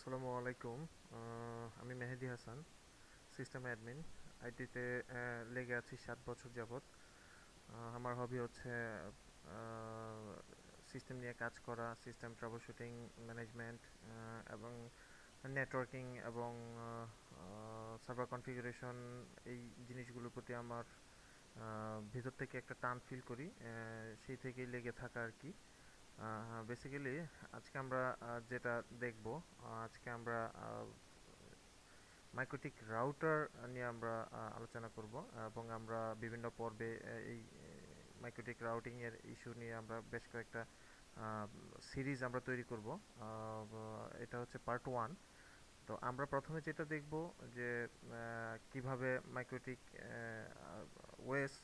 আসসালামু আলাইকুম। আমি মেহেদি হাসান, সিস্টেম অ্যাডমিন। আইটিতে লেগে আছি 7 বছর যাবৎ। আমার হবি হচ্ছে সিস্টেম নিয়ে কাজ করা, সিস্টেম ট্রাবলশুটিং, ম্যানেজমেন্ট এবং নেটওয়ার্কিং এবং সার্ভার কনফিগারেশন। এই জিনিসগুলোর প্রতি আমার ভিতর থেকে একটা টান ফিল করি, সেই থেকেই লেগে থাকা আর কি। বেসিক্যালি আজকে আমরা যেটা দেখব, আজকে আমরা মাইক্রোটিক রাউটার নিয়ে আমরা আলোচনা করব এবং আমরা বিভিন্ন পর্বে এই মাইক্রোটিক রাউটিং এর ইস্যু নিয়ে আমরা বেশ কয়েকটা সিরিজ আমরা তৈরি করব। এটা হচ্ছে পার্ট 1। তো আমরা প্রথমে যেটা দেখব যে কিভাবে মাইক্রোটিক ওএস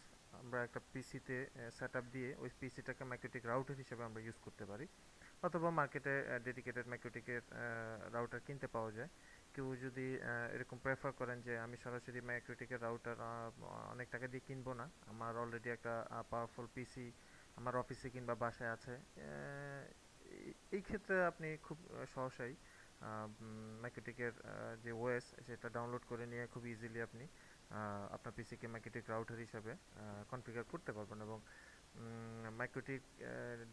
আমরা একটা পিসিতে সেট আপ দিয়ে ওই পিসিটাকে মাইক্রোটিক রাউটার হিসেবে আমরা ইউজ করতে পারি, অথবা মার্কেটে ডেডিকেটেড মাইক্রোটিকের রাউটার কিনতে পাওয়া যায়। কেউ যদি এরকম প্রেফার করেন যে আমি সরাসরি মাইক্রোটিকের রাউটার অনেক টাকা দিয়ে কিনবো না, আমার অলরেডি একটা পাওয়ারফুল পিসি আমার অফিসে কিংবা বাসায় আছে, এই ক্ষেত্রে আপনি খুব সহসাই মাইক্রোটিকের যে ওএস সেটা ডাউনলোড করে নিয়ে খুব ইজিলি আপনি আপনার পিসিকে মাইক্রোটিক রাউটার হিসাবে কনফিগার করতে পারবেন। এবং মাইক্রোটিক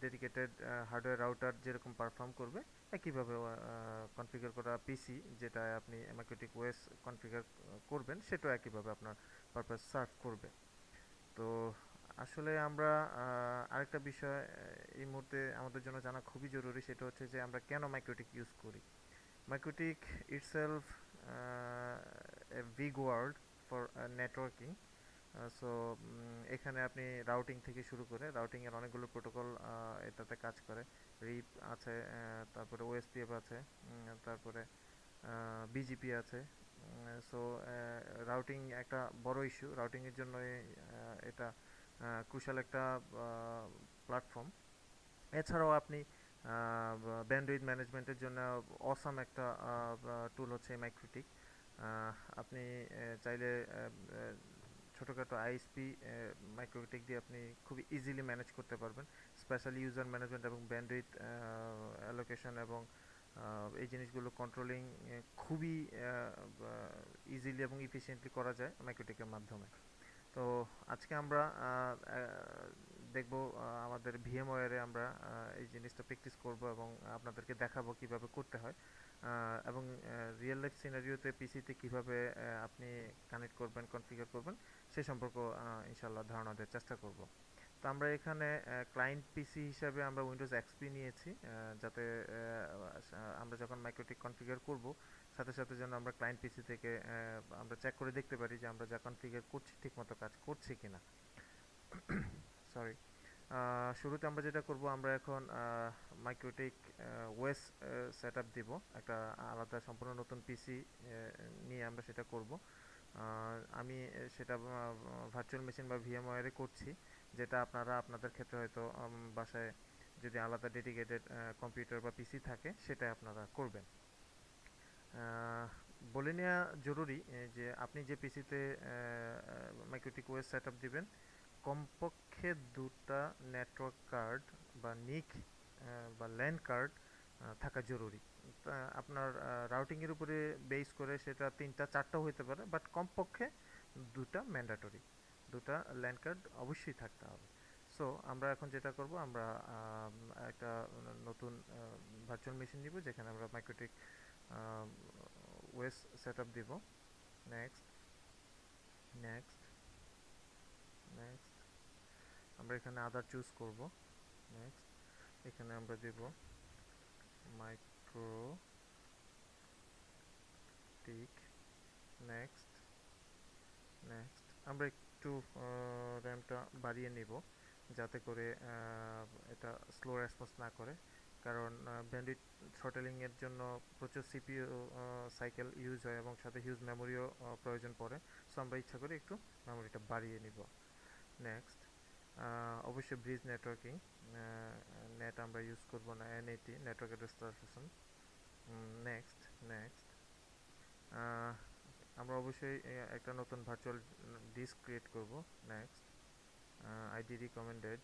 ডেডিকেটেড হার্ডওয়্যার রাউটার যেরকম পারফর্ম করবে, একইভাবে কনফিগার করা পিসি যেটা আপনি মাইক্রোটিক ওএস কনফিগার করবেন, সেটাও একইভাবে আপনার পারপাস সার্ভ করবে। তো আসলে আমরা আরেকটা বিষয় এই মুহূর্তে আমাদের জন্য জানা খুবই জরুরি, সেটা হচ্ছে যে আমরা কেন মাইক্রোটিক ইউজ করি। MikroTik itself a big word for networking. So এখানে আপনি রাউটিং থেকে শুরু করে রাউটিং এর অনেকগুলো প্রোটোকল এটাতে কাজ করে। রিপ আছে, তারপরে ওএসপিএফ আছে, তারপরে বিজিপি আছে। সো রাউটিং একটা বড় ইস্যু, রাউটিং এর জন্য এটা ক্রুশাল একটা প্ল্যাটফর্ম। এছাড়াও আপনি ব্যান্ডউইথ ম্যানেজমেন্টের জন্য অসাম একটা টুল হচ্ছে মাইক্রোটিক। আপনি চাইলে ছোটোখাটো আইএসপি মাইক্রোটিক দিয়ে আপনি খুবই ইজিলি ম্যানেজ করতে পারবেন। স্পেশালি ইউজার ম্যানেজমেন্ট এবং ব্যান্ডউইথ অ্যালোকেশন এবং এই জিনিসগুলো কন্ট্রোলিং খুবই ইজিলি এবং ইফিশিয়েন্টলি করা যায় মাইক্রোটিকের মাধ্যমে। তো আজকে আমরা দেখব আমাদের ভিএমওয়্যারে আমরা এই জিনিসটা প্র্যাকটিস করব এবং আপনাদেরকে দেখাবো কিভাবে করতে হয়, এবং রিয়েল লাইফ সিনারিওতে পিসিতে কিভাবে আপনি কানেক্ট করবেন, কনফিগার করবেন, সে সম্পর্ক ইনশাল্লাহ ধারণা দেওয়ার চেষ্টা করব। তো আমরা এখানে ক্লায়েন্ট পিসি হিসাবে আমরা উইন্ডোজ এক্সপি নিয়েছি, যাতে আমরা যখন মাইক্রোটিক কনফিগার করব সাথে সাথে যেন আমরা ক্লায়েন্ট পিসি থেকে আমরা চেক করে দেখতে পারি যে আমরা যা কনফিগার করছি ঠিকমতো কাজ করছে কিনা। সরি। শুরুতে আমরা যেটা করব, আমরা এখন মাইক্রোটিক ওএস সেট আপ দিব, একটা আলাদা সম্পূর্ণ নতুন পিসি নিয়ে আমরা সেটা করব। আমি সেটা ভার্চুয়াল মেশিন বা ভিএমওয়্যারে করছি, যেটা আপনারা আপনাদের ক্ষেত্রে হয়তো বাসায় যদি আলাদা ডেডিকেটেড কম্পিউটার বা পিসি থাকে সেটা আপনারা করবেন। বলে নেওয়া জরুরি যে আপনি যে পিসিতে মাইক্রোটিক ওএস সেট আপ দিবেন, কমপক্ষে দুটা নেটওয়ার্ক কার্ড বা নিক বা ল্যান কার্ড থাকা জরুরি। আপনার রাউটিংয়ের উপরে বেস করে সেটা 3টা 4টাও হতে পারে, বাট কমপক্ষে দুটা ম্যান্ডেটরি, দুটা ল্যান কার্ড অবশ্যই থাকতে হবে। সো আমরা এখন যেটা করব, আমরা একটা নতুন ভার্চুয়াল মেশিন নিব যেখানে আমরা মাইক্রোটিক ওএস সেট আপ দিব। Next, next, next. আমরা এখানে আদার চুজ করব। নেক্সট, এখানে আমরা দেব মাইক্রোটিক। Next, next. আমরা একটু র্যামটা বাড়িয়ে নিব যাতে করে এটা স্লো রেসপন্স না করে, কারণ ব্যান্ডউইথ থ্রটলিং এর জন্য প্রচুর সিপিইউ সাইকেল ইউজ হয় এবং সাথে হিউজ মেমোরিও প্রয়োজন পড়ে। সো আমরা ইচ্ছা করে একটু মেমোরিটা বাড়িয়ে নিব। নেক্সট, অবশ্যই ব্রিজ নেটওয়ার্কিং, নেট আমরা ইউজ করব না, NAT network address translation. Next, next. আমরা অবশ্যই একটা নতুন ভার্চুয়াল ডিস্ক ক্রিয়েট করব। নেক্সট, আইডি রিকমেন্ডেড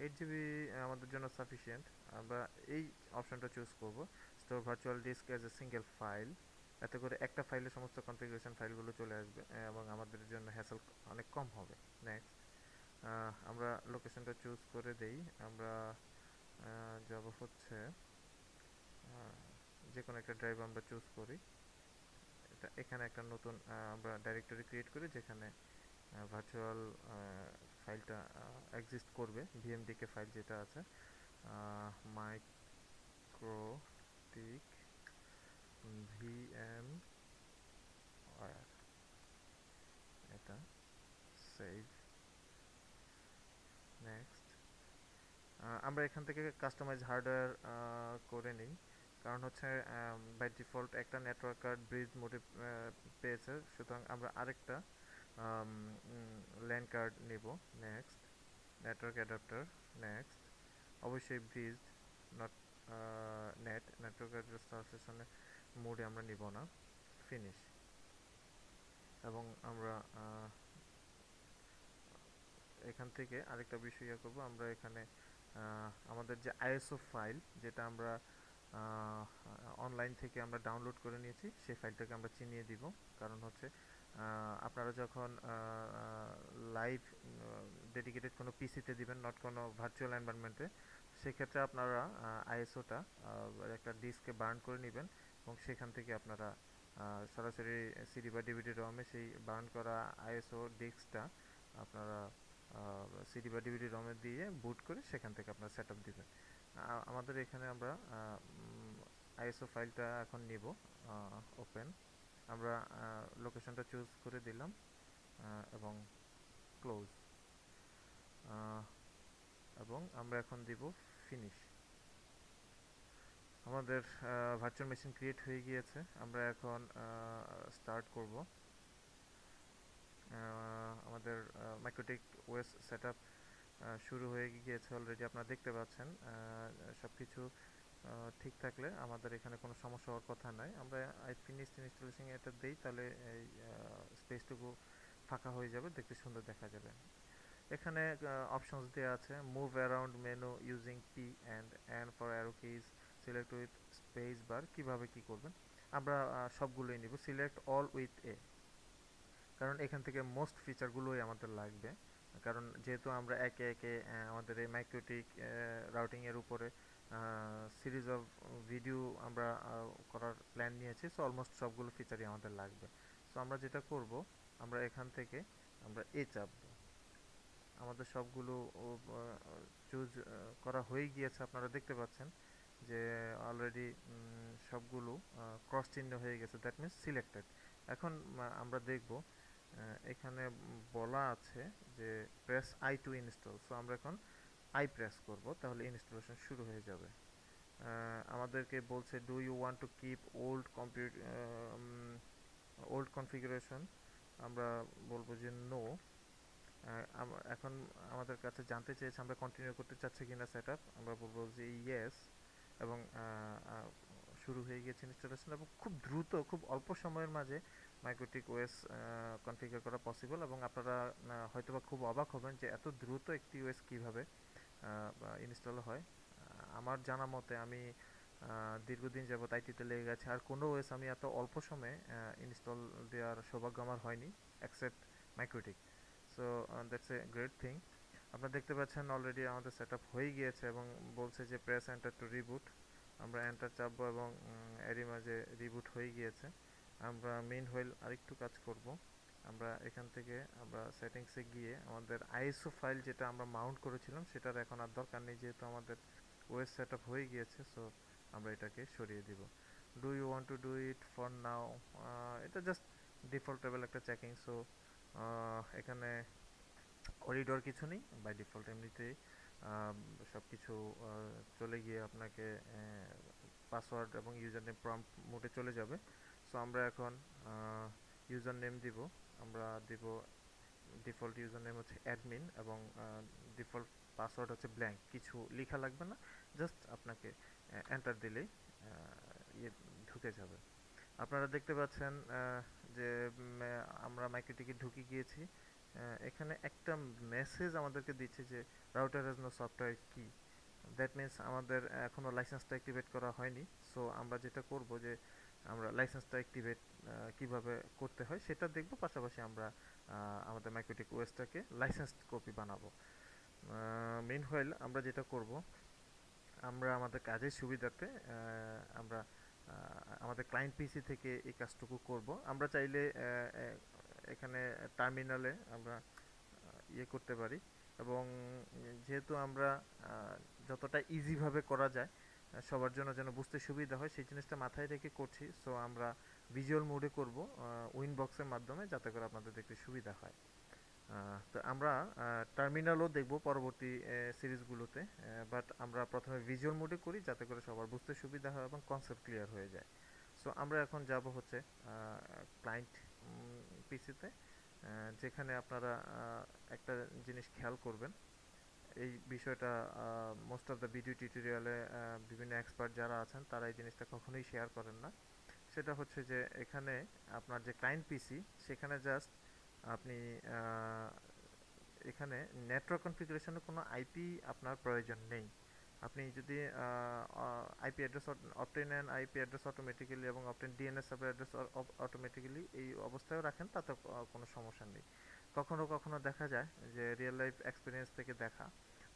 8 জিবি আমাদের জন্য সাফিসিয়েন্ট, আমরা এই অপশনটা চুজ করব। Store virtual disk as a single file, এতে করে একটা ফাইলে সমস্ত কনফিগারেশন ফাইলগুলো চলে আসবে এবং আমাদের জন্য হ্যাসেল অনেক কম হবে। নেক্সট আমরা লোকেশনটা চুজ করে দেই। আমরা যাব হচ্ছে যে কোনো একটা ড্রাইভ আমরা চুজ করি। এখানে একটা নতুন আমরা ডাইরেক্টরি ক্রিয়েট করি যেখানে ভার্চুয়াল ফাইলটা এক্সিস্ট করবে, ভিএমডিকে ফাইল যেটা আছে, মাইক্রোটিক ভিএম এটা সেভ। নেক্সট আমরা এখান থেকে কাস্টমাইজ হার্ডওয়্যার করে নিই, কারণ হচ্ছে বাই ডিফল্ট একটা নেটওয়ার্ক কার্ড ব্রিজ মোডে পেয়েছে, সুতরাং আমরা আরেকটা ল্যান কার্ড নেব। Next network adapter. নেক্সট অবশ্যই ব্রিজড, নট নেটওয়ার্ক অ্যাড্রেস ট্রান্সলেশনের মোডে আমরা নিব না। ফিনিশ। এবং আমরা এখান থেকে আরেকটা বিষয় করব, আমরা এখানে আমাদের যে আইএসও ফাইল যেটা আমরা অনলাইন থেকে আমরা ডাউনলোড করে নিয়েছি সেই ফাইলটাকে আমরা চিনিয়ে দিব। কারণ হচ্ছে আপনারা যখন লাইভ ডেডিকেটেড কোনো পিসিতে দিবেন, নট কোনো ভার্চুয়াল এনভায়রনমেন্টে, সেক্ষেত্রে আপনারা আইএসওটা একটা ডিস্কে বার্ন করে নেবেন এবং সেখান থেকে আপনারা সরাসরি সিডি বা ডিভিডি রমে সেই বার্ন করা আইএসও ডিস্কটা আপনারা সিডি বা ডিভিডি রমে দিয়ে বুট করে সেখান থেকে আপনারা সেট আপ দেবেন। আমাদের এখানে আমরা আইএসও ফাইলটা এখন নিব। ওপেন, আমরা লোকেশনটা চুজ করে দিলাম এবং ক্লোজ, এবং আমরা এখন দিব ফিনিশ। আমাদের ভার্চুয়াল মেশিন ক্রিয়েট হয়ে গিয়েছে। আমরা এখন স্টার্ট করব। আমাদের মাইক্রোটিক ওএস সেটআপ শুরু হয়ে গিয়েছে অলরেডি, আপনারা দেখতে পাচ্ছেন। সব কিছু ঠিক থাকলে আমাদের এখানে কোনো সমস্যা হওয়ার কথা নয়। আমরা আই ফিনিশড ইনস্টলেশন এটা দেই, তাহলে এই স্পেসটুকু ফাঁকা হয়ে যাবে, দেখতে সুন্দর দেখা যাবে। এখানে অপশনস দেওয়া আছে, move around menu using P and N for arrow keys, select with space bar. কীভাবে কী করবেন আমরা সবগুলোই নিব। সিলেক্ট অল উইথ এ, কারণ এখান থেকে মোস্ট ফিচারগুলোই আমাদের লাগবে, কারণ যেহেতু আমরা একে একে আমাদের এই মাইক্রোটিক রাউটিংয়ের উপরে সিরিজ অফ ভিডিও আমরা করার প্ল্যান নিয়েছি, সো অলমোস্ট সবগুলো ফিচারই আমাদের লাগবে। সো আমরা যেটা করব, আমরা এখান থেকে আমরা এ চাপব। আমাদের সবগুলো চুজ করা হয়ে গিয়েছে, আপনারা দেখতে পাচ্ছেন যে অলরেডি সবগুলো ক্রস চিহ্ন হয়ে গেছে, দ্যাট মিনস সিলেক্টেড। এখন আমরা দেখব এখানে বলা আছে যে press I two install, so আমরা এখন আই প্রেস করব, তাহলে ইনস্টলেশন শুরু হয়ে যাবে। আমাদেরকে বলছে do you want to keep old configuration, আমরা বলবো যে নো। এখন আমাদের কাছে জানতে চেয়েছে আমরা কন্টিনিউ করতে চাচ্ছি কিনা সেটআপ, আমরা বলবো যে ইয়েস, এবং শুরু হয়ে গেছে ইনস্টলেশন, এবং খুব দ্রুত, খুব অল্প সময়ের মাঝে মাইক্রোটিক ওএস কনফিগার করা পসিবল। এবং আপনারা হয়তোবা খুব অবাক হবেন যে এত দ্রুত একটি ওএস কীভাবে ইনস্টল হয়। আমার জানা মতে আমি দীর্ঘদিন যাবত আইটিতে লেগে গেছে, আর কোনো ওএস আমি এত অল্প সময়ে ইনস্টল দেওয়ার সৌভাগ্য আমার হয়নি, except MikroTik. So that's a great thing. আপনারা দেখতে পাচ্ছেন অলরেডি আমাদের সেট আপ হয়ে গিয়েছে এবং বলছে যে প্রেস এন্টার টু রিবুট। আমরা এন্টার চাপবো এবং এরই মাঝে রিবুট হয়ে গিয়েছে। আমরা মেইন হুইল আরেকটু কাজ করব। আমরা এখান থেকে আমরা সেটিংসে গিয়ে আমাদের আইএসও ফাইল যেটা আমরা মাউন্ট করেছিলাম সেটার এখন আর দরকার নেই, যেহেতু আমাদের ওএস সেট আপ হয়ে গিয়েছে। সো আমরা এটাকে সরিয়ে দিব। Do you want to do it for now, এটা জাস্ট ডিফল্ট লেভেল একটা চেকিং। সো এখানে করিডোর কিছু নেই, বাই ডিফল্ট এমনিতেই সব কিছু চলে গিয়ে আপনাকে পাসওয়ার্ড এবং ইউজার নেম প্রম্পট মোডে চলে যাবে। সো আমরা এখন ইউজার নেম দিব, আমরা দিব ডিফল্ট ইউজার নেম হচ্ছে অ্যাডমিন, এবং ডিফল্ট পাসওয়ার্ড হচ্ছে ব্ল্যাঙ্ক, কিছু লেখা লাগবে না, জাস্ট আপনাকে এন্টার দিলেই ইয়ে ঢুকে যাবে। আপনারা দেখতে পাচ্ছেন যে আমরা মাইক্রোটিকে ঢুকে গিয়েছি। এখানে একটা মেসেজ আমাদেরকে দিচ্ছে যে রাউটার হ্যাজ নো সফটওয়্যার কি, দ্যাট মিন্স আমাদের এখনও লাইসেন্সটা অ্যাক্টিভেট করা হয়নি। সো আমরা যেটা করব যে আমরা লাইসেন্সটা অ্যাক্টিভেট কিভাবে করতে হয় সেটা দেখব, পাশাপাশি আমরা আমাদের মাইক্রোটিক ওএসটাকে লাইসেন্সড কপি বানাবো। মেইন হোয়াইল আমরা যেটা করব, আমরা আমাদের কাজের সুবিধাতে আমরা আমাদের ক্লায়েন্ট পিসি থেকে এই কাজটুকু করব। আমরা চাইলে এখানে টার্মিনালে আমরা ইয়ে করতে পারি, এবং যেহেতু আমরা যতটা ইজিভাবে করা যায় সবার জন্য যেন বুঝতে সুবিধা হয় সেই জিনিসটা মাথায় রেখে করছি। সো আমরা ভিজুয়াল মোডে করব উইনবক্সের মাধ্যমে, যাতে করে আপনাদের দেখতে সুবিধা হয়। তো আমরা টার্মিনালও দেখব পরবর্তী সিরিজগুলোতে, বাট আমরা প্রথমে ভিজুয়াল মোডে করি যাতে করে সবার বুঝতে সুবিধা হয় এবং কনসেপ্ট ক্লিয়ার হয়ে যায়। সো আমরা এখন যাব হচ্ছে ক্লায়েন্ট পিসিতে, যেখানে আপনারা একটা জিনিস খেয়াল করবেন। এই বিষয়টা মোস্ট অফ দ্য ভিডিও টিউটোরিয়ালে বিভিন্ন এক্সপার্ট যারা আছেন তারা এই জিনিসটা কখনোই শেয়ার করেন না। সেটা হচ্ছে যে এখানে আপনার যে ক্লায়েন্ট পিসি, সেখানে জাস্ট আপনি এখানে নেটওয়ার্ক কনফিগারেশনের কোনো আইপি আপনার প্রয়োজন নেই। আপনি যদি IP address obtain and IP address automatically এবং obtain DNS server address automatically এই অবস্থায়ও রাখেন, তাতে কোনো সমস্যা নেই। কখনো কখনো দেখা যায় যে রিয়েল লাইফ এক্সপিরিয়েন্স থেকে দেখা,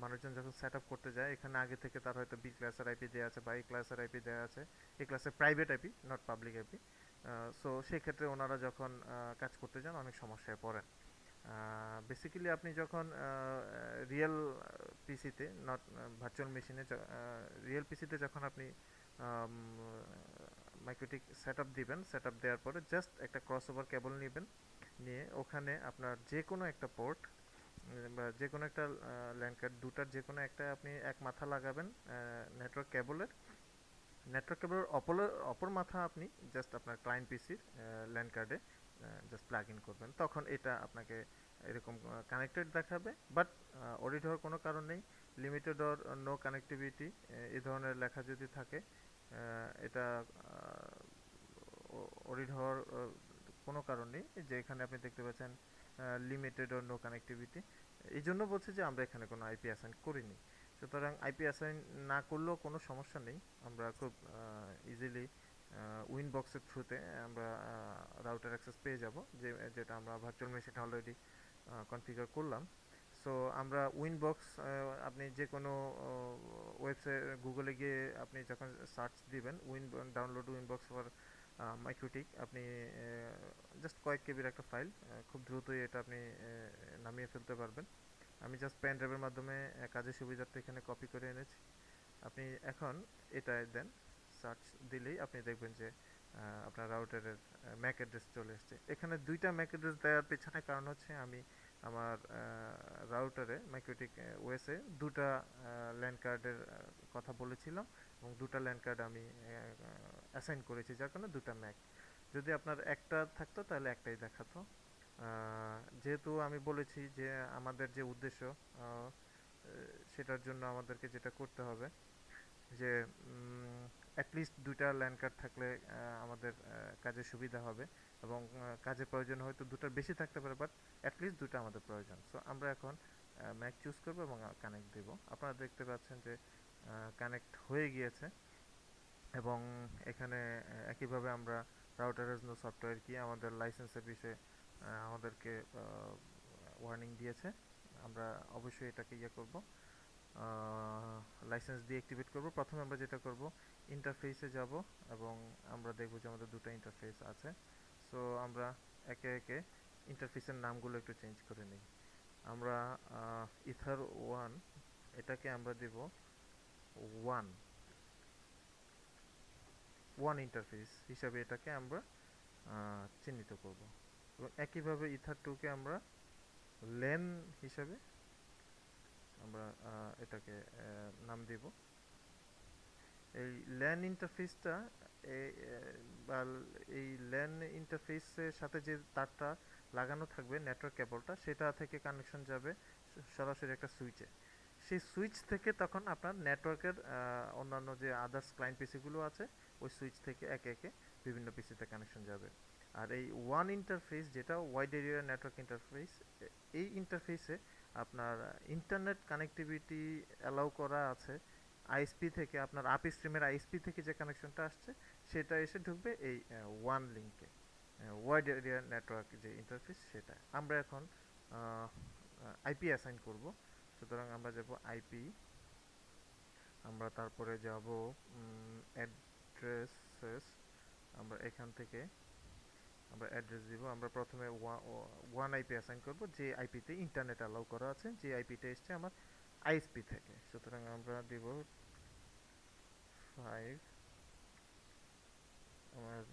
মানুষজন যখন সেট আপ করতে যায় এখানে আগে থেকে তার হয়তো বি ক্লাসের আইপি দেওয়া আছে বা এই ক্লাসের আইপি দেওয়া আছে, এই ক্লাসের private IP, not public IP. So সেক্ষেত্রে ওনারা যখন কাজ করতে যান অনেক সমস্যায় পড়েন। বেসিক্যালি আপনি যখন রিয়েল পিসিতে, নট ভার্চুয়াল মেশিনে, রিয়েল পিসিতে যখন আপনি মাইক্রোটিক সেট আপ দিবেন, সেট আপ দেওয়ার পরে জাস্ট একটা ক্রস ওভার কেবল নেবেন, নিয়ে ওখানে আপনার যে কোনো একটা পোর্ট বা যে কোনো একটা ল্যান্ড কার্ড, দুটার যে কোনো একটা আপনি এক মাথা লাগাবেন নেটওয়ার্ক কেবলের। নেটওয়ার্ক কেবলের অপর মাথা আপনি জাস্ট আপনার ক্লায়েন্ট পিসির ল্যান্ড কার্ডে জাস্ট প্লাগ ইন করবেন, তখন এটা আপনাকে এরকম কানেক্টেড দেখাবে। বাট অডিট হওয়ার কোনো কারণ নেই। লিমিটেড অর নো কানেক্টিভিটি এই ধরনের লেখা যদি থাকে, এটা অডিট হওয়ার কোনো কারণ নেই। যে এখানে আপনি দেখতে পাচ্ছেন লিমিটেড অর নো কানেক্টিভিটি, এই জন্য বলছে যে আমরা এখানে কোনো আইপি অ্যাসাইন করিনি। সুতরাং আইপি অ্যাসাইন না করলেও কোনো সমস্যা নেই, আমরা খুব ইজিলি উইনবক্সের থ্রুতে আমরা রাউটার অ্যাক্সেস পেয়ে যাব, যেটা আমরা ভার্চুয়াল মেশিনে অলরেডি কনফিগার করলাম। সো আমরা উইনবক্স, আপনি যে কোনো ওয়েবসাইট গুগলে গিয়ে আপনি যখন সার্চ দিবেন ডাউনলোড উইনবক্স ফর মাইক্রোটিক, আপনি জাস্ট কয়েক কেবির একটা ফাইল, খুব দ্রুতই এটা আপনি নামিয়ে ফেলতে পারবেন। আমি জাস্ট পেন ড্রাইভের মাধ্যমে কাজের সুবিধার্থে এখানে কপি করে এনেছি। আপনি এখন এটা দেন, সার্চ দিলেই আপনি দেখবেন যে আপনার রাউটারের ম্যাক অ্যাড্রেস চলে এসছে। এখানে দুইটা ম্যাক অ্যাড্রেস দেওয়ার পেছনে কারণ হচ্ছে আমি আমার রাউটারে মাইক্রোটিক ওএসে দুটা ল্যান্ড কার্ডের কথা বলেছিলাম, এবং দুটা ল্যান্ড কার্ড আমি অ্যাসাইন করেছি, যার কারণে দুটা ম্যাক। যদি আপনার একটা থাকতো তাহলে একটাই দেখাতো। যেহেতু আমি বলেছি যে আমাদের যে উদ্দেশ্য, সেটার জন্য আমাদেরকে যেটা করতে হবে যে অ্যাটলিস্ট দুইটা ল্যান্ড কার্ড থাকলে আমাদের কাজের সুবিধা হবে, এবং কাজের প্রয়োজন হয়তো দুটার বেশি থাকতে পারে, বাট অ্যাটলিস্ট দুটো আমাদের প্রয়োজন। সো আমরা এখন ম্যাক চুজ করবো এবং কানেক্ট দেব। আপনারা দেখতে পাচ্ছেন যে কানেক্ট হয়ে গিয়েছে, এবং এখানে একইভাবে আমরা রাউটারের নো সফটওয়্যার কি আমাদের লাইসেন্সের বিষয়ে আমাদেরকে ওয়ার্নিং দিয়েছে। আমরা অবশ্যই এটাকে ইয়ে করব, লাইসেন্স দিয়ে অ্যাক্টিভেট করব। প্রথমে আমরা যেটা করব, ইন্টারফেসে যাব এবং আমরা দেখব যে আমাদের দুটো ইন্টারফেস আছে। সো আমরা একে একে ইন্টারফেসের নামগুলো একটু চেঞ্জ করে নিই। আমরা ইথার ওয়ান, এটাকে আমরা দেব ওয়ান ওয়ান ইন্টারফেস হিসাবে এটাকে আমরা চিহ্নিত করব, এবং একইভাবে ইথার টুকে আমরা লেন হিসাবে আমরা এটাকে নাম দেব। এই ল্যান ইন্টারফেসটা, বা এই ল্যান ইন্টারফেসের সাথে যে তারটা লাগানো থাকবে নেটওয়ার্ক কেবলটা, সেটা থেকে কানেকশন যাবে সরাসরি একটা সুইচে। সেই সুইচ থেকে তখন আপনার নেটওয়ার্কের অন্যান্য যে আদার্স ক্লায়েন্ট পিসিগুলো আছে, ওই সুইচ থেকে একে একে বিভিন্ন পিসিতে কানেকশন যাবে। আর এই ওয়ান ইন্টারফেস, যেটা ওয়াইড এরিয়া নেটওয়ার্ক ইন্টারফেস, এই ইন্টারফেসে আপনার ইন্টারনেট কানেক্টিভিটি অ্যালাউ করা আছে আইএসপি থেকে আপনার আপ স্ট্রিমের আইএসপি থেকে যে কানেকশনটা আসছে সেটা এসে ঢুকবে এই ওয়ান লিঙ্কে, ওয়াইড এরিয়া নেটওয়ার্ক যে ইন্টারফেস সেটা। আমরা এখন আইপি অ্যাসাইন করব। সুতরাং আমরা যাব আইপি, আমরা তারপরে যাব অ্যাড্রেসেস, আমরা এখান থেকে আমরা অ্যাড্রেস দিব। আমরা প্রথমে ওয়ান আইপি অ্যাসাইন করব, যে আইপিতে ইন্টারনেট অ্যালাউ করা আছে, যে আইপিটা এসছে আমার আইএসপি থেকে। সুতরাং আমরা দিব 5, আমার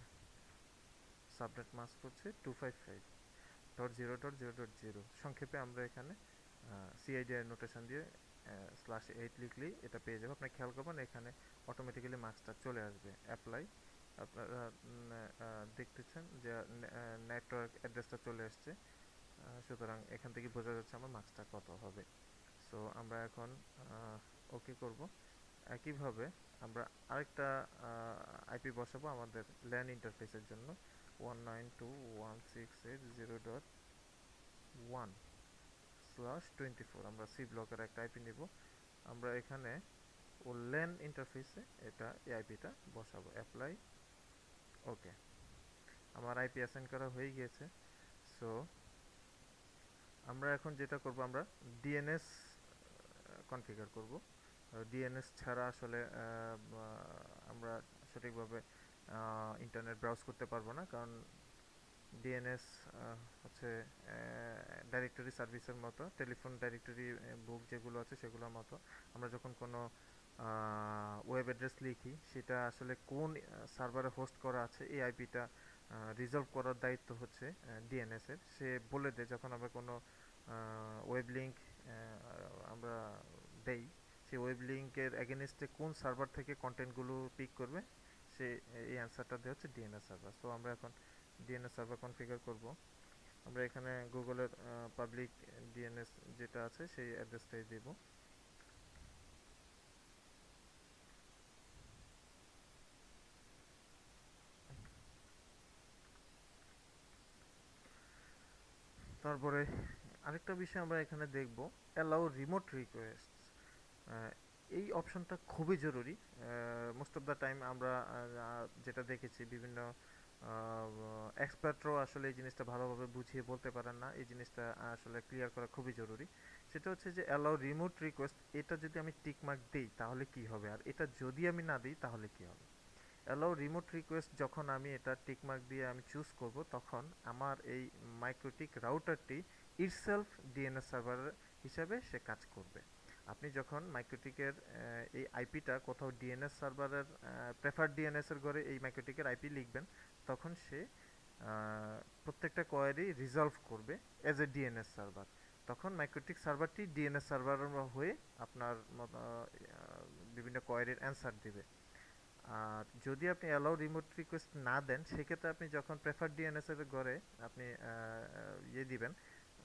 সাবনেট মাস্ক হচ্ছে 255.0.0.0। সংক্ষেপে আমরা এখানে সিআইডিআর নোটেশন দিয়ে /8 লিখলেই এটা পেয়ে যাবো। আপনি খেয়াল করবেন এখানে অটোমেটিক্যালি মার্কসটা চলে আসবে। অ্যাপ্লাই, আপনারা দেখতেছেন যে নেটওয়ার্ক অ্যাড্রেসটা চলে আসছে। সুতরাং এখান থেকে বোঝা যাচ্ছে আমার মার্কসটা কত হবে। সো আমরা এখন ওকে করব। একইভাবে আমরা আরেকটা আইপি বসাবো আমাদের ল্যান ইন্টারফেসের জন্য, 192.168.0.1/24। আমরা সি ব্লকের একটা আইপি নিব। আমরা এখানে ও ল্যান ইন্টারফেসে এটা এই আইপিটা বসাবো। অ্যাপ্লাই, ওকে। আমার আইপি অ্যাসাইন করা হয়ে গিয়েছে। সো আমরা এখন যেটা করব, আমরা ডিএনএস কনফিগার করব। ডিএনএস ছাড়া আসলে আমরা সঠিকভাবে ইন্টারনেট ব্রাউজ করতে পারবো না, কারণ ডিএনএস হচ্ছে ডাইরেক্টরি সার্ভিসের মতো, টেলিফোন ডাইরেক্টরি বুক যেগুলো আছে সেগুলোর মতো। আমরা যখন কোনো ওয়েব অ্যাড্রেস লিখি সেটা আসলে কোন সার্ভারে হোস্ট করা আছে এই আইপিটা রিজলভ করার দায়িত্ব হচ্ছে ডিএনএস এর। সে বলে দেয় যখন আমরা কোনো ওয়েব লিঙ্ক আমরা দেই, সেই ওয়েব লিঙ্কের এগেনস্টে কোন সার্ভার থেকে কন্টেন্টগুলো পিক করবে, সে এই অ্যান্সারটা দেওয়া হচ্ছে ডিএনএস সার্ভার। সো আমরা এখন ডিএনএস সার্ভার কনফিগার করব। আমরা এখানে গুগলের পাবলিক ডিএনএস যেটা আছে সেই অ্যাড্রেসটাই দেব। তারপরে আরেকটা বিষয় আমরা এখানে দেখব, অ্যালাউ রিমোট রিকোয়েস্ট। এই অপশনটা খুবই জরুরি। মোস্ট অফ দ্য টাইম আমরা যেটা দেখেছি, বিভিন্ন এক্সপার্টরাও আসলে এই জিনিসটা ভালোভাবে বুঝিয়ে বলতে পারেন না। এই জিনিসটা আসলে ক্লিয়ার করা খুবই জরুরি। সেটা হচ্ছে যে অ্যালাউ রিমোট রিকোয়েস্ট, এটা যদি আমি টিক মার্ক দিই তাহলে কি হবে, আর এটা যদি আমি না দিই তাহলে কি হবে। অ্যালাউ রিমোট রিকোয়েস্ট যখন আমি এটা টিক মার্ক দিয়ে আমি চুজ করব, তখন আমার এই মাইক্রোটিক রাউটারটি ইটসেলফ ডিএনএস সার্ভার হিসাবে সে কাজ করবে। আপনি যখন মাইক্রোটিকের এই আইপিটা কোথাও ডিএনএস সার্ভারের প্রেফার্ড ডিএনএস এর ঘরে এই মাইক্রোটিকের আইপি লিখবেন, তখন সে প্রত্যেকটা কোয়ারি রিজলভ করবে এজ এ ডিএনএস সার্ভার। তখন মাইক্রোটিক সার্ভারটি ডিএনএস সার্ভার হয়ে আপনার বিভিন্ন কোয়ারির অ্যান্সার দিবে। আর যদি আপনি অ্যালাউ রিমোট রিকোয়েস্ট না দেন, সেক্ষেত্রে আপনি যখন প্রেফার ডিএনএস এর ঘরে আপনি ইয়ে দিবেন,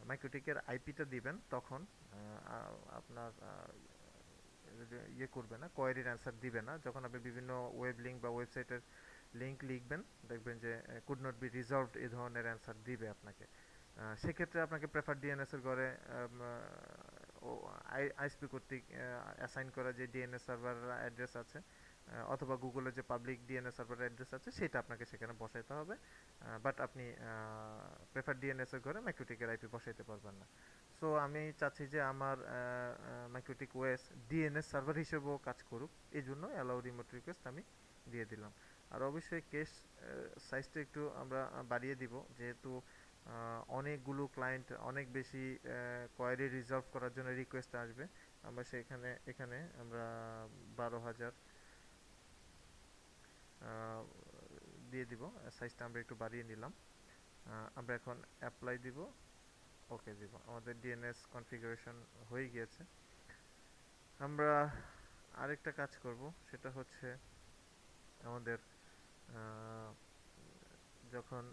মাইক্রোটিকের আইপিটা দিবেন, তখন আপনার ইয়ে করবে না, কোয়েরির অ্যান্সার দিবে না। যখন আপনি বিভিন্ন ওয়েব লিঙ্ক বা ওয়েবসাইটের লিঙ্ক লিখবেন, দেখবেন যে কুড নট বি রিজলভড এই ধরনের অ্যান্সার দিবে আপনাকে। সেক্ষেত্রে আপনাকে প্রেফার ডিএনএস এর ঘরে আইএসপি কর্তৃক অ্যাসাইন করা যে ডিএনএস সার্ভার অ্যাড্রেস আছে, অথবা গুগলের যে পাবলিক ডিএনএস সার্ভার অ্যাড্রেস আছে, সেটা আপনাকে সেখানে বসাইতে হবে। বাট আপনি প্রেফার ডিএনএস এর ঘরে মাইক্রোটিকের আইপি বসাইতে পারবেন না। সো আমি চাচ্ছি যে আমার মাইক্রোটিক ওএস ডিএনএস সার্ভার হিসেবেও কাজ করুক, এই জন্য অ্যালাউ রিমোট রিকোয়েস্ট আমি দিয়ে দিলাম। আর অবশ্যই কেস সাইজটা একটু আমরা বাড়িয়ে দিব, যেহেতু অনেকগুলো ক্লায়েন্ট অনেক বেশি কোয়ারি রিজলভ করার জন্য রিকোয়েস্ট আসবে। আমরা সেখানে এখানে আমরা 12,000 দিয়ে দিব। সাইজটা আমরা একটু বাড়িয়ে নিলাম। আমরা এখন অ্যাপ্লাই দিব, ওকে দিব। আমাদের ডিএনএস কনফিগারেশন হয়ে গিয়েছে। আমরা আরেকটা কাজ করব, সেটা হচ্ছে আমাদের যখন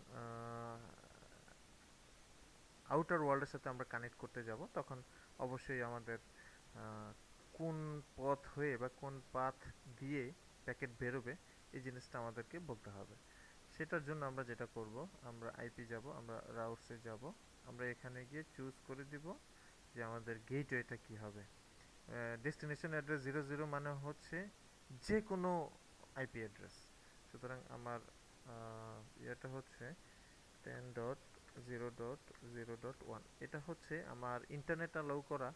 আউটার ওয়ার্ল্ডের সাথে আমরা কানেক্ট করতে যাব, তখন অবশ্যই আমাদের কোন পথ হয়ে বা কোন পাথ দিয়ে প্যাকেট বেরোবে এই জিনিসটা আমাদেরকে বলতে হবে। সেটার জন্য আমরা যেটা করব, আমরা আইপি যাব, আমরা রাউটসে যাব, আমরা এখানে গিয়ে চুজ করে দিব যে আমাদের গেটওয়েটা কি হবে। ডেস্টিনেশন অ্যাড্রেস 00 মানে হচ্ছে যে কোনো আইপি অ্যাড্রেস। সুতরাং আমার ইয়েটা হচ্ছে 10.0.0.1, এটা হচ্ছে আমার ইন্টারনেট অ্যালাউ করা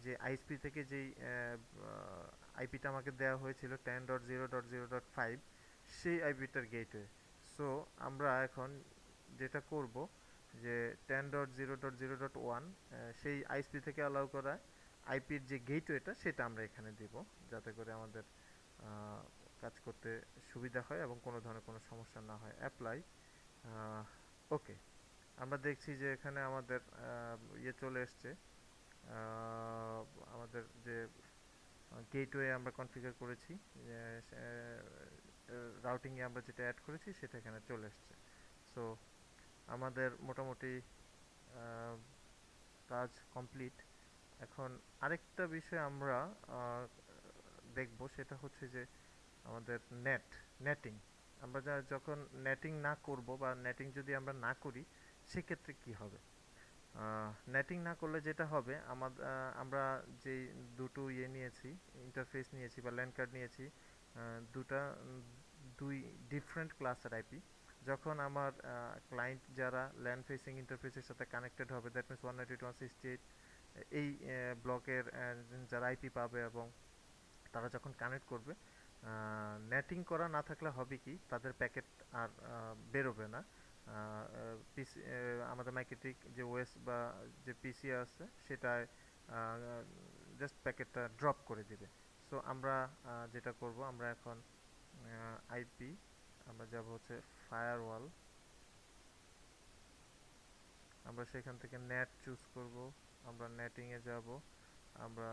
যে আইএসপি থেকে যেই আইপিটা আমাকে দেওয়া হয়েছিল 10.0.0.5, সেই আইপিটার গেটওয়ে। সো আমরা এখন যেটা করব যে 10.0.0.1 সেই আইএসপি থেকে অ্যালাউ করা আইপির যে গেটওয়েটা সেটা আমরা এখানে দিব, যাতে করে আমাদের কাজ করতে সুবিধা হয় এবং কোনো ধরনের কোনো সমস্যা না হয়। অ্যাপ্লাই, ওকে। আমরা দেখছি যে এখানে আমাদের ইয়ে চলে এসছে, আমাদের যে গেটওয়ে আমরা কনফিগার করেছি, রাউটিংয়ে আমরা যেটা অ্যাড করেছি সেটা এখানে চলে এসছে। সো আমাদের মোটামুটি আহ, কাজ কমপ্লিট। এখন আরেকটা বিষয় আমরা দেখব, সেটা হচ্ছে যে আমাদের নেটিং। আমরা যখন নেটিং না করব বা নেটিং যদি আমরা না করি, সেক্ষেত্রে কি হবে? নেটিং না করলে যেটা হবে, আমরা যেই দুটো ইয়ে নিয়েছি, ইন্টারফেস নিয়েছি বা ল্যান্ড কার্ড নিয়েছি, দুটা দুই ডিফারেন্ট ক্লাসের আইপি। যখন আমার ক্লায়েন্ট যারা ল্যান্ড ফেসিং ইন্টারফেসের সাথে কানেক্টেড হবে, দ্যাট মিনস 192.168 এই ব্লকের যারা আইপি পাবে, এবং তারা যখন কানেক্ট করবে, নেটিং করা না থাকলে হবে কি, তাদের প্যাকেট আর বেরোবে না। পিসি, আমাদের মাইক্রোটিক যে ওএস বা যে পিসি আছে সেটায় জাস্ট প্যাকেটটা ড্রপ করে দিবে। সো আমরা যেটা করব, আমরা এখন আইপি, আমরা যাব হচ্ছে ফায়ারওয়াল, আমরা সেখান থেকে নেট চুজ করব, আমরা নেটিংয়ে যাব, আমরা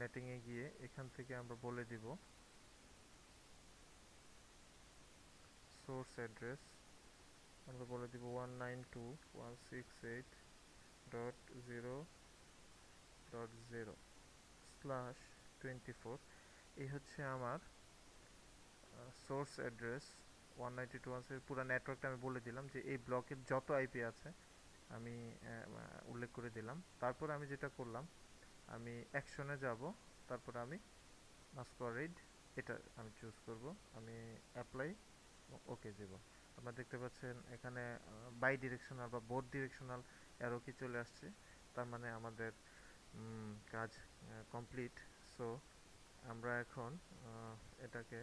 নেটিংয়ে গিয়ে এখান থেকে আমরা বলে দিব সোর্স অ্যাড্রেস, আমরা বলে দিব 192.168.0.0/24। এই হচ্ছে আমার সোর্স অ্যাড্রেস। 192.1 পুরো নেটওয়ার্কটা আমি বলে দিলাম যে এই ব্লকের যত আইপি আছে আমি উল্লেখ করে দিলাম। তারপর আমি যেটা করলাম, আমি অ্যাকশনে যাব, তারপর আমি মাস্করেড এটা আমি চুজ করব, আমি অ্যাপ্লাই ওকে দেব। আপনারা দেখতে পাচ্ছেন এখানে বাই ডিরেকশনাল বা বোথ ডিরেকশনাল অ্যারো কি চলে আসছে, তার মানে আমাদের কাজ কমপ্লিট। সো আমরা এখন এটাকে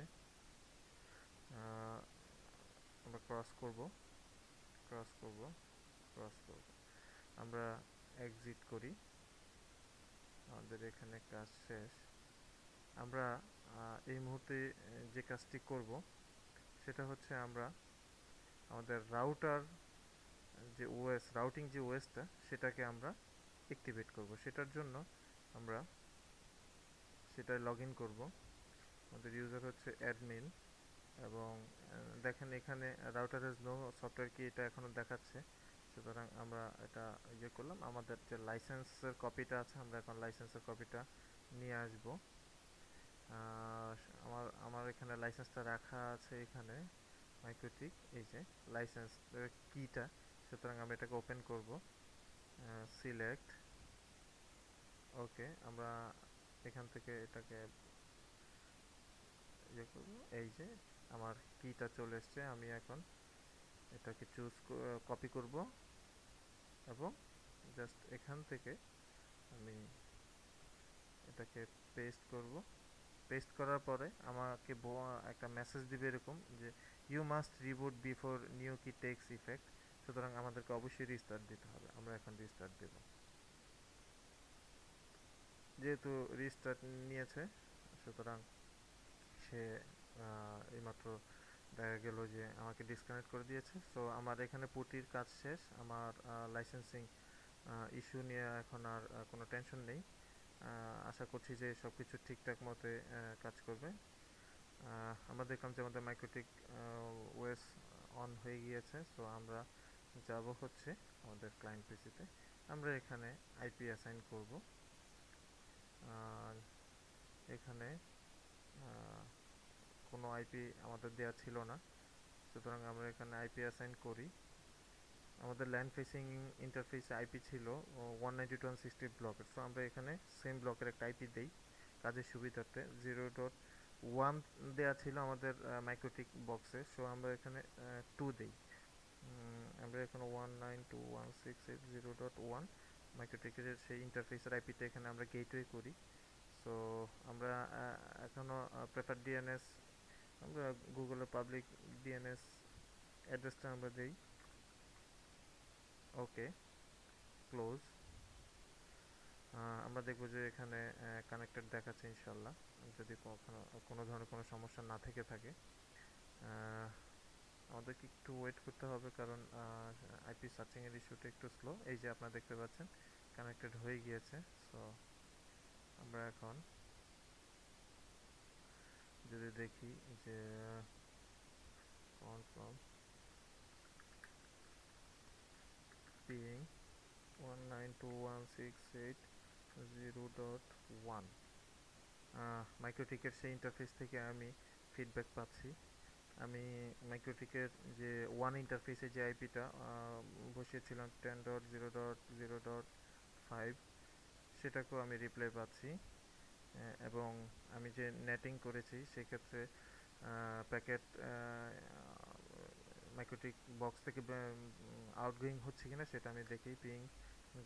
আমরা ক্রস করব, ক্রস করব, ক্রস করব, আমরা এক্সিট করি, আমাদের এখানে কাজ শেষ। আমরা এই মুহূর্তে যে কাজটি করব সেটা হচ্ছে, আমরা আমাদের রাউটার যে ওএস, রাউটিং যে ওএসটা সেটাকে আমরা অ্যাক্টিভেট করব। সেটার জন্য আমরা সেটায় লগ ইন করবো। আমাদের ইউজার হচ্ছে অ্যাডমিন, এবং দেখেন এখানে রাউটার হ্যাজ নো সফটওয়্যার কি এটা এখনও দেখাচ্ছে। সুতরাং আমরা এটা ইয়ে করলাম, আমাদের যে লাইসেন্সের কপিটা আছে আমরা এখন লাইসেন্সের কপিটা নিয়ে আসব। আমার আমার এখানে লাইসেন্সটা রাখা আছে, এখানে মাইক্রোটিক, এই যে লাইসেন্স কিটা। সুতরাং আমরা এটাকে ওপেন করব, সিলেক্ট, ওকে। আমরা এখান থেকে এটাকে ইয়ে করব, এই যে আমার কিটা চলে এসছে। আমি এখন এটাকে কপি করব এবং জাস্ট এখান থেকে আমি এটাকে পেস্ট করব। পেস্ট করার পরে আমাকে একটা মেসেজ দিবে এরকম যে you must reboot before new key takes effect. সুতরাং আমাদেরকে অবশ্যই রিস্টার্ট দিতে হবে, আমরা এখন রিস্টার্ট দেব। যেহেতু রিস্টার্ট নিয়েছে, সুতরাং সে এইমাত্র দেখা গেল যে আমাকে ডিসকানেক্ট করে দিয়েছে। সো আমার এখানে পুটির কাজ শেষ, আমার লাইসেন্সিং ইস্যু নিয়ে এখন আর কোনো টেনশন নেই। আশা করছি যে সব কিছু ঠিকঠাক মতো কাজ করবে। আমরা দেখলাম যে আমাদের মাইক্রোটিক ওএস অন হয়ে গিয়েছে। সো আমরা যাব হচ্ছে আমাদের ক্লায়েন্ট পিসিতে, আমরা এখানে আইপি অ্যাসাইন করব। এখানে কোনো আইপি আমাদের দেওয়া ছিল না, সুতরাং আমরা এখানে আইপি অ্যাসাইন করি। আমাদের ল্যান্ড ফেসিং ইন্টারফেস আইপি ছিল 192.160 ব্লকের। সো আমরা এখানে সেম ব্লকের একটা আইপি দেই কাজের সুবিধার্থে। 0.1 দেওয়া ছিল আমাদের মাইক্রোটিক বক্সে, সো আমরা এখানে 2 দেই। আমরা এখানে 192.168.0.1 মাইক্রোটিকের সেই ইন্টারফেসের আইপিতে এখানে আমরা গেটওয়ে করি। সো আমরা এখনও প্রেফার ডিএনএস, আমরা গুগলের পাবলিক ডিএনএস অ্যাড্রেসটা আমরা দেই। ওকে, ক্লোজ। আমরা দেখব যে এখানে কানেক্টেড দেখাচ্ছে ইনশাল্লাহ, যদি কোনো ধরনের কোনো সমস্যা না থেকে থাকে। আমাদেরকে একটু ওয়েট করতে হবে কারণ আইপি সার্চিং এর ইস্যুটা একটু স্লো। এই যে আপনারা দেখতে পাচ্ছেন কানেক্টেড হয়ে গিয়েছে। সো আমরা এখন যদি দেখি যে কনফার্ম পিং 192.168.0.1 মাইক্রোটিকের সেই ইন্টারফেস থেকে আমি ফিডব্যাক পাচ্ছি। আমি মাইক্রোটিকের যে ওয়ান ইন্টারফেসে যে আইপিটা বসিয়েছিলাম 10.0.0.5, সেটাকেও আমি রিপ্লাই পাচ্ছি। এবং আমি যে নেটিং করেছি সেক্ষেত্রে প্যাকেট মাইক্রোটিক বক্স থেকে আউটগোয়িং হচ্ছে কিনা সেটা আমি দেখি। পিং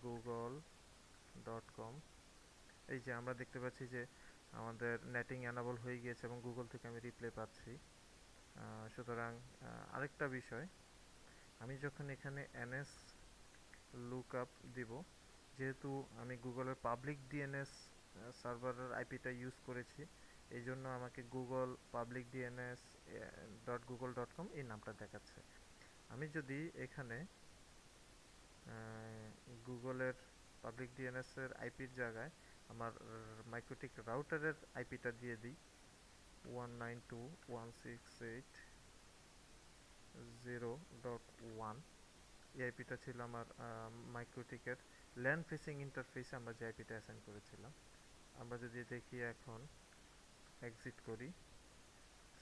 google.com, এই যে আমরা দেখতে পাচ্ছি যে আমাদের নেটিং অ্যানাবল হয়ে গিয়েছে এবং গুগল থেকে আমি রিপ্লাই পাচ্ছি। সুতরাং আরেকটা বিষয়, আমি যখন এখানে এনএস লুকআপ দিব, যেহেতু আমি গুগলের পাবলিক ডিএনএস সার্ভারের আইপিটা ইউজ করেছি, এই জন্য আমাকে গুগল পাবলিক ডিএনএস .google.com এই নামটা দেখাচ্ছে। আমি যদি এখানে গুগলের পাবলিক ডিএনএস এর আইপির জায়গায় আমার মাইক্রোটিক রাউটারের আইপিটা দিয়ে দিই 192.168.0.1, এই আইপিটা ছিল আমার মাইক্রোটিকের ল্যান্ড ফেসিং ইন্টারফেসে আমরা যে আইপিটা অ্যাসাইন করেছিলাম। আমরা যদি দেখি এখন এক্সিট করি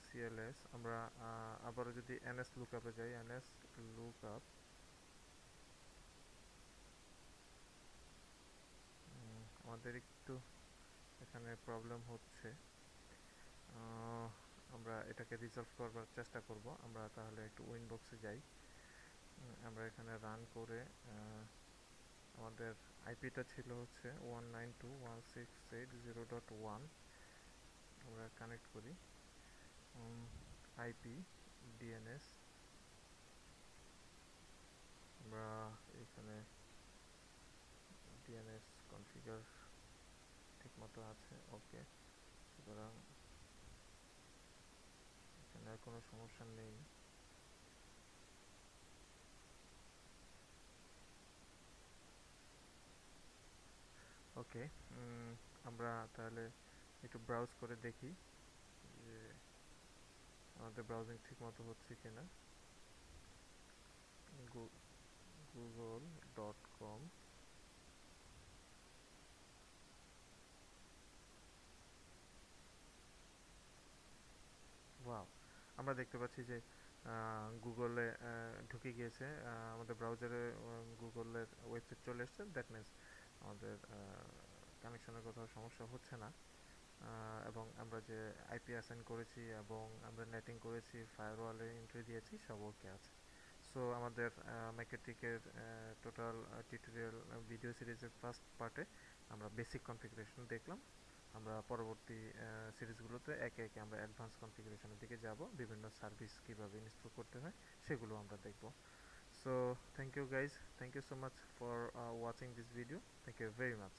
সিএলএস, আমরা আবারও যদি এনএস লুকআপে যাই, এনএস লুকআপ, আমাদের একটু এখানে প্রবলেম হচ্ছে। আমরা এটাকে রিজলভ করবার চেষ্টা করব। আমরা তাহলে একটু উইনবক্সে যাই। আমরা এখানে রান করে আমাদের আইপিটা ছিল হচ্ছে 192.168.0.1, আমরা কানেক্ট করি আইপি ডিএনএস। আমরা এখানে ডিএনএস কনফিগার ঠিক মতো আছে, ওকে। সুতরাং এখানে আর কোনো সমস্যা নেই। ওকে, আমরা তাহলে একটু ব্রাউজ করে দেখি যে আমাদের ব্রাউজিং ঠিক মতো হচ্ছে কিনা। google.com, ওয়াও, আমরা দেখতে পাচ্ছি যে গুগলে ঢুকে গিয়েছে, আমাদের ব্রাউজারে গুগলের ওয়েবসাইট চলে এসছে। দ্যাট মিনস আমাদের কানেকশনের কোথাও সমস্যা হচ্ছে না। এবং আমরা যে আইপি অ্যাসাইন করেছি এবং আমরা নেটিং করেছি, ফায়ারওয়ালে এন্ট্রি দিয়েছি, সব ওকে আছে। সো আমাদের মাইক্রোটিকের টোটাল টিউটোরিয়াল ভিডিও সিরিজের ফার্স্ট পার্টে আমরা বেসিক কনফিগারেশন দেখলাম। আমরা পরবর্তী সিরিজগুলোতে একে একে আমরা অ্যাডভান্স কনফিগারেশনের দিকে যাব, বিভিন্ন সার্ভিস কীভাবে ইনস্টল করতে হয় সেগুলো আমরা দেখব। So thank you guys, thank you so much for watching this video, thank you very much.